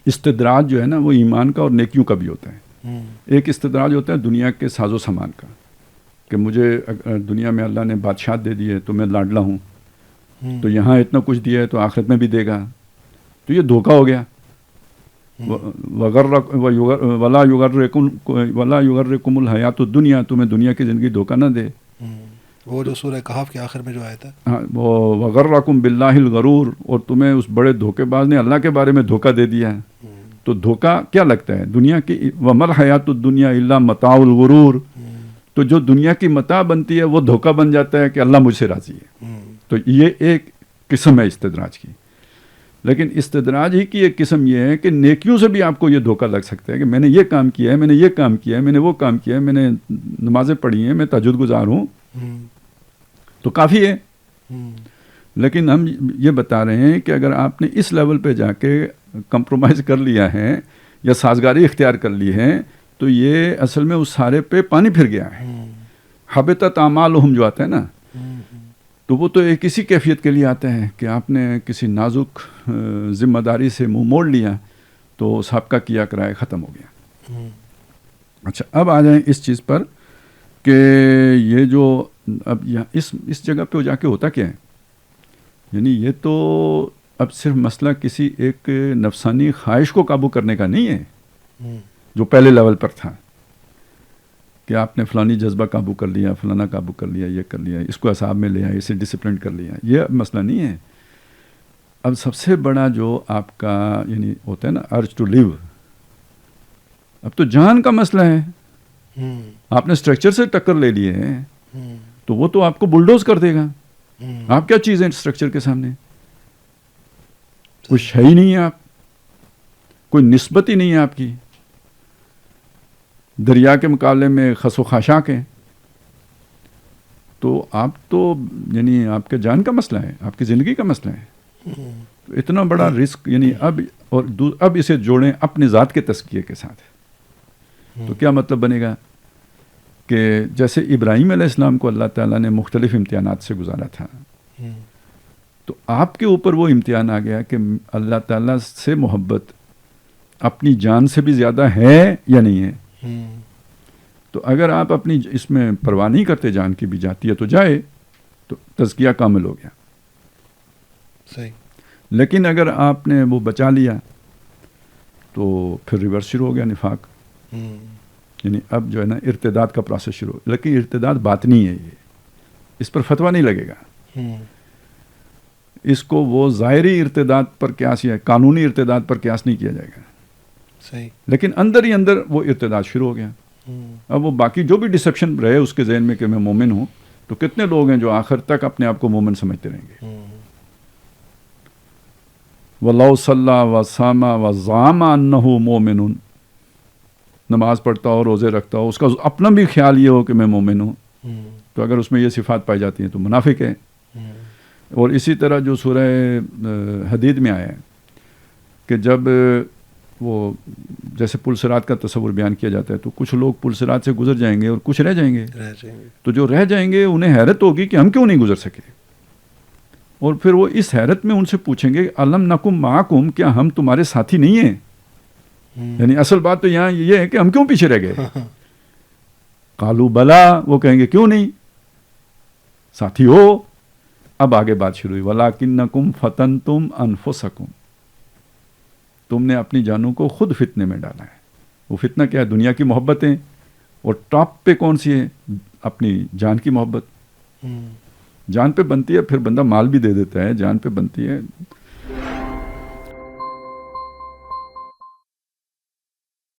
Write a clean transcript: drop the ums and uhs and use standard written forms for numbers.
استدراج جو ہے نا وہ ایمان کا اور نیکیوں کا بھی ہوتا ہے. ایک استدراج ہوتا ہے دنیا کے ساز و سامان کا, کہ مجھے دنیا میں اللہ نے بادشاہت دے دی ہے تو میں لاڈلا ہوں, تو یہاں اتنا کچھ دیا ہے تو آخرت میں بھی دے گا, تو یہ دھوکہ ہو گیا. ولا یغرکم الحیات الدنیا, تمہیں دنیا کی زندگی دھوکہ نہ دے. وہ جو سورہ کہف کے آخر میں جو آیت ہے, ہاں, وغرکم باللہ الغرور, اور تمہیں اس بڑے دھوکے باز نے اللہ کے بارے میں دھوکہ دے دیا ہے. تو دھوکہ کیا لگتا ہے دنیا کی, ومل حیات الدنیا الا متاع الغرور, تو جو دنیا کی متاع بنتی ہے وہ دھوکہ بن جاتا ہے کہ اللہ مجھ سے راضی ہے. تو یہ ایک قسم ہے استدراج کی. لیکن استدراج ہی کی ایک قسم یہ ہے کہ نیکیوں سے بھی آپ کو یہ دھوکہ لگ سکتا ہے کہ میں نے یہ کام کیا ہے, میں نے یہ کام کیا ہے, میں نے وہ کام کیا ہے, میں نے نمازیں پڑھی ہیں, میں تہجد گزار ہوں, تو کافی ہے. لیکن ہم یہ بتا رہے ہیں کہ اگر آپ نے اس لیول پہ جا کے کمپرومائز کر لیا ہے یا سازگاری اختیار کر لی ہے, تو یہ اصل میں اس سارے پہ پانی پھر گیا ہے. حبطت اعمالہم جو آتا ہے نا, تو وہ تو ایک اسی کیفیت کے لیے آتا ہے کہ آپ نے کسی نازک ذمہ داری سے منہ موڑ لیا تو سابقہ کیا کرائے ختم ہو گیا. اچھا, اب آ جائیں اس چیز پر کہ یہ جو اب اس جگہ پہ جا کے ہوتا کیا ہے, یعنی یہ تو اب صرف مسئلہ کسی ایک نفسانی خواہش کو قابو کرنے کا نہیں ہے جو پہلے لیول پر تھا کہ آپ نے فلانی جذبہ قابو کر لیا, فلانا قابو کر لیا, یہ کر لیا, اس کو اعصاب میں لیا, اسے ڈسپلن کر لیا. یہ اب مسئلہ نہیں ہے. اب سب سے بڑا جو آپ کا یعنی ہوتا ہے نا ارج ٹو لیو, اب تو جان کا مسئلہ ہے. آپ نے اسٹرکچر سے ٹکر لے لی ہے تو وہ تو آپ کو بلڈوز کر دے گا. آپ کیا چیز ہے اسٹرکچر کے سامنے؟ کچھ ہے ہی نہیں ہے, آپ کوئی نسبت ہی نہیں ہے آپ کی. دریا کے مقابلے میں خس و خاشاک ہیں. تو آپ تو یعنی آپ کے جان کا مسئلہ ہے, آپ کی زندگی کا مسئلہ ہے. تو اتنا بڑا رسک یعنی اب اسے جوڑیں اپنی ذات کے تزکیے کے ساتھ. تو کیا مطلب بنے گا کہ جیسے ابراہیم علیہ السلام کو اللہ تعالیٰ نے مختلف امتحانات سے گزارا تھا, تو آپ کے اوپر وہ امتحان آ گیا کہ اللہ تعالیٰ سے محبت اپنی جان سے بھی زیادہ ہے یا نہیں ہے. تو اگر آپ اپنی اس میں پرواہ نہیں کرتے, جان کی بھی جاتی ہے تو جائے, تو تزکیہ کامل ہو گیا. صحیح. لیکن اگر آپ نے وہ بچا لیا تو پھر ریورس شروع ہو گیا, نفاق. یعنی اب جو ہے نا ارتداد کا پروسیس شروع ہو. لیکن ارتداد باطنی ہے, یہ اس پر فتویٰ نہیں لگے گا. اس کو وہ ظاہری ارتداد پر قیاس یا قانونی ارتداد پر قیاس نہیں کیا جائے گا. صحیح. لیکن اندر ہی اندر وہ ارتداد شروع ہو گیا. اب وہ باقی جو بھی ڈسپشن رہے اس کے ذہن میں کہ میں مومن ہوں, تو کتنے لوگ ہیں جو آخر تک اپنے آپ کو مومن سمجھتے رہیں گے. وَلَوْ صَلَّى وَصَامَ وَزَعَمَ أَنَّهُ مُؤْمِنٌ, نماز پڑھتا ہو, روزے رکھتا ہو, اس کا اپنا بھی خیال یہ ہو کہ میں مومن ہوں, تو اگر اس میں یہ صفات پائی جاتی ہیں تو منافق ہے. اور اسی طرح جو سورہ حدید میں آیا ہے کہ جب وہ جیسے پل صراط کا تصور بیان کیا جاتا ہے, تو کچھ لوگ پل صراط سے گزر جائیں گے اور کچھ رہ جائیں گے. تو جو رہ جائیں گے انہیں حیرت ہوگی کہ ہم کیوں نہیں گزر سکے, اور پھر وہ اس حیرت میں ان سے پوچھیں گے الم نکم معکم, کیا ہم تمہارے ساتھی نہیں ہیں؟ یعنی اصل بات تو یہاں یہ ہے کہ ہم کیوں پیچھے رہ گئے. قالوا بلا, وہ کہیں گے کیوں نہیں, ساتھی ہو. اب آگے بات شروع ہوئی, وَلَٰكِنَّكُمْ فَتَنْتُمْ أَنفُسَكُمْ, تم نے اپنی جانوں کو خود فتنے میں ڈالا ہے. وہ فتنہ کیا ہے؟ دنیا کی محبتیں. اور ٹاپ پہ کون سی ہے؟ اپنی جان کی محبت. جان پہ بنتی ہے, پھر بندہ مال بھی دے دیتا ہے, جان پہ بنتی ہے,